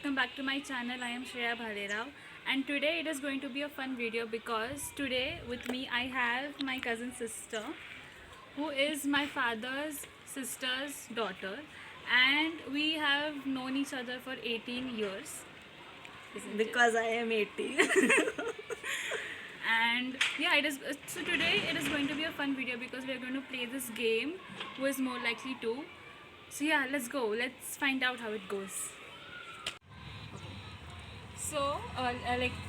welcome back to my channel. I am Shreya Bhalerao, and today it is going to be a fun video because today with me I have my cousin sister who is my father's sister's daughter, and we have known each other for 18 years. Because I am 18. And yeah, it is so today it is going to be a fun video because we are going to play this game, who is more likely to. So yeah, let's go. Let's find out how it goes. So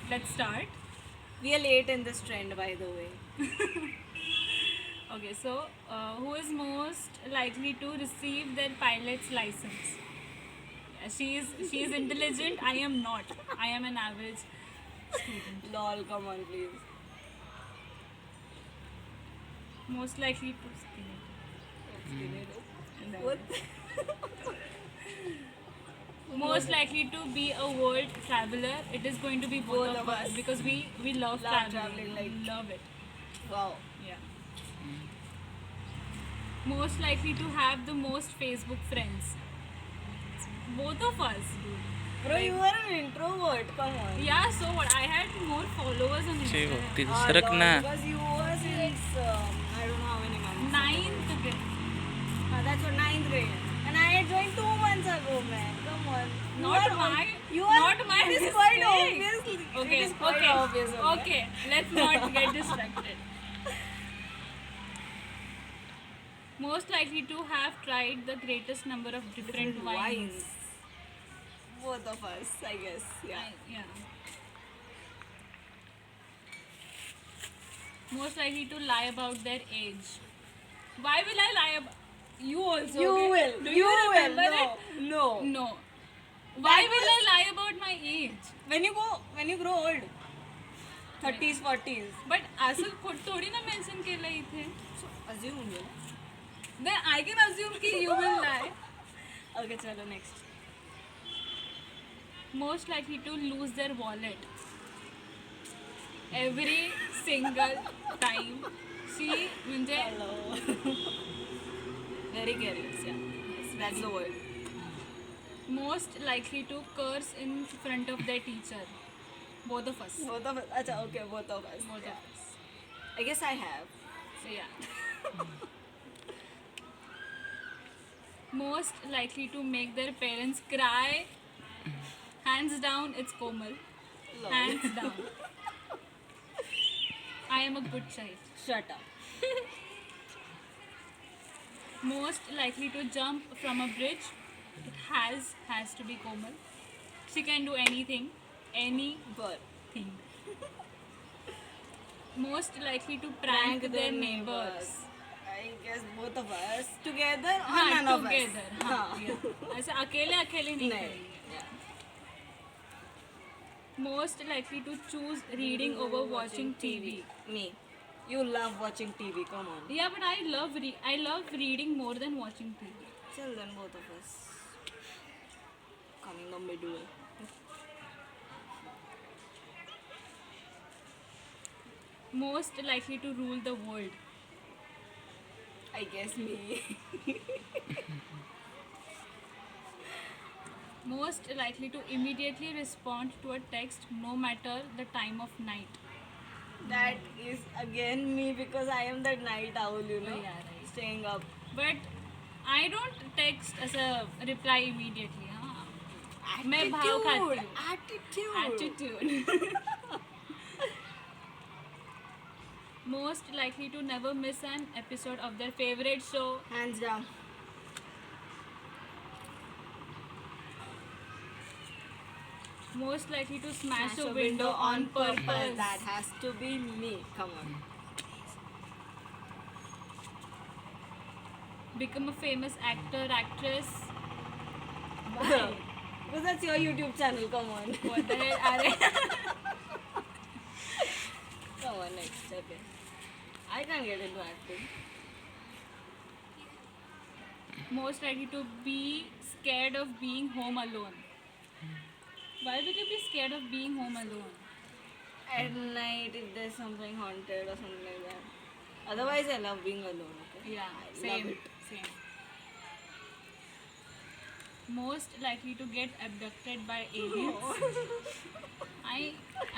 let's start. We are late in this trend, by the way. Okay, so who is most likely to receive their pilot's license? Yeah, she is intelligent. I am not. I am an average student. Lol, come on, please. Most likely to. What? Most likely to be a world traveler. It is going to be both of us because we love traveling. like- Love it. Wow. Yeah. Most likely to have the most Facebook friends. Both of us. Bro, you are an introvert. Come on. Yeah, so what? I had more followers on Instagram. सरक ना Because you were since, I don't know how many months. Ninth grade. That's your 9th grade. And I had joined 2 months ago, man. Come on. Not my. You are. Not my It is quite mistake. obviously. Okay. It is quite Okay. obvious. Okay. Let's not get distracted. Most likely to have tried the greatest number of different wines. Both of us, I guess. Yeah. Yeah. Most likely to lie about their age. Why will I lie about you also? You okay? will. Do you remember will. it? No. No. Why will I lie about my age? When you grow old. 30s, 40s. But असं थोडी ना mention केलं इथे. So assume you. Then I can assume कि you will lie. Okay, chalo next. Most likely to lose their wallet. Every single time. She म्हणजे Hello. Very careless, yeah. Yes, that's the word. most likely to curse in front of their teacher. Both of us. Both of us. Acha, okay, both of us. Both Yeah. of us. I guess I have. So yeah. Most likely to make their parents cry. Hands down, it's Komal. Lol. Hands down. I am a good child. Shut up. Most likely to jump from a bridge. It has to be Komal. She can do anything. But Anything. Most likely to prank their neighbors. I guess both of us together or हाँ, none of us. together. हाँ, yeah. ऐसे अकेले अकेले नहीं नहीं. करेंगे. Yeah. Most likely to choose reading over watching TV. Me. You love watching TV. Come on. Yeah, but I love reading more than watching TV. Till then, both of us. Coming the middle. Most likely to rule the world. I guess me. Most likely to immediately respond to a text no matter the time of night. That is again me because I am that night owl, you know. Yeah, right. Staying up. But I don't text as a reply immediately. हाँ. मैं भाव खाती हूँ. Attitude. Most likely to never miss an episode of their favorite show. Hands down. Most likely to smash a window on purpose. That has to be me. Come on. Become a famous actor, actress. Because that's your YouTube channel. Come on. What the hell? Are Come on, next. Okay. I can't get into acting. most likely to be scared of being home alone. Why would you be scared of being home alone? At night, if there's something haunted or something like that. Otherwise, I love being alone. Okay? Yeah, I same. love it. Same. most likely to get abducted by aliens. I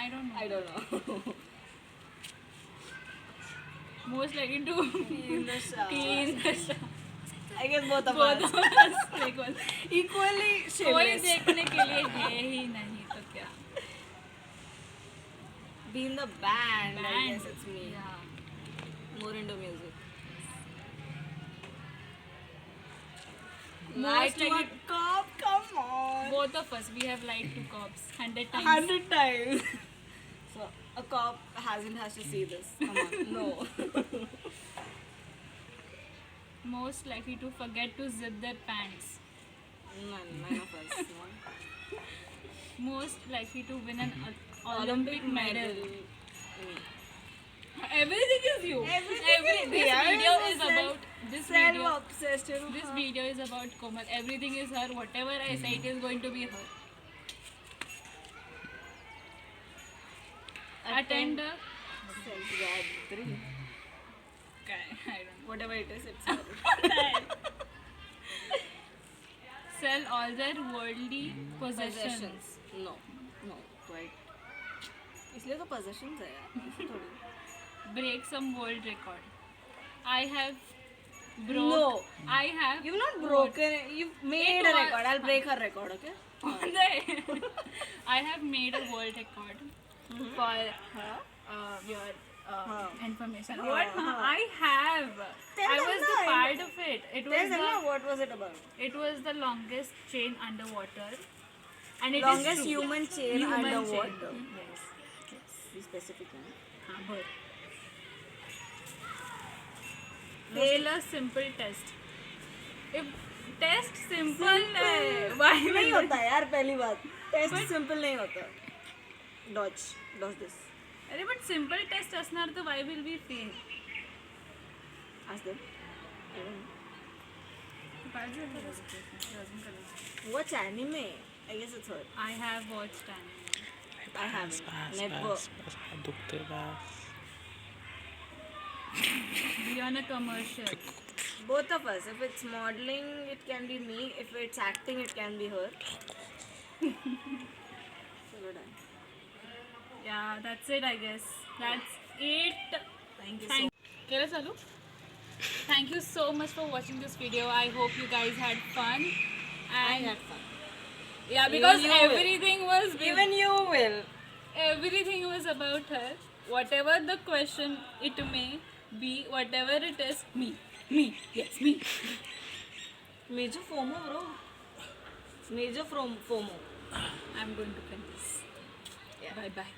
don't know. I don't know. Most likely to In the shower. pee in the shower. I guess both of Both us. of us like one. Equally कोई shameless. देखने के लिए है ही नहीं तो क्या. Be in the band. I Band. guess it's me. Yeah. More into music. Most Lied to a likely- cop? Come on. Both of us, we have lied to cops 100 times. 100 times. So a cop has to see this. Come on. No. Most likely to forget to zip their pants. None of us. No. Most likely to win an Olympic medal. Me. Everything is you. Everything is me. This I video was is self- about this video. Self-obsessed. You know. This video is about Komal. Everything is her. Whatever I say, it is going to be her. Attend a Self-gathering. I don't Whatever it is, it's her. know. Sell all their worldly possessions. Possessions. No. No. Quite. इसलिए तो possessions है यार. ऐसे थोड़ी. Break some world record. I have No. I have. You've not broken. You've made It a was- record. I'll break her record. Okay. I have made a world record for your information. What I have. Tell I them was the now. part of it. It was Tell them now the what was it about? it was the longest chain underwater, and it Longest is true. human chain Human underwater. chain. Yes. Be specific. हाँ, बोल. Fail a simple test. If test simple है, why नहीं होता यार पहली बात. Test simple नहीं होता. Dodge this. अरे but simple test असणार तर why will we fail? Ask them. I don't know. Watch anime. I guess it's her. I have watched anime. I haven't. Never. दुखते बस Be on a commercial. Both of us. If it's modeling, it can be me. If it's acting, it can be her. So we're done. Yeah, that's it I guess. That's it. Thank you Thank केलं चालू? Thank you so much for watching this video. I hope you guys had fun. I And had fun. yeah, because you will. everything was Even you will. everything was about her. Whatever the question it may be, whatever it is, me, yes, me. Major FOMO, bro. Major from FOMO. I'm going to print this. Yeah. Bye bye.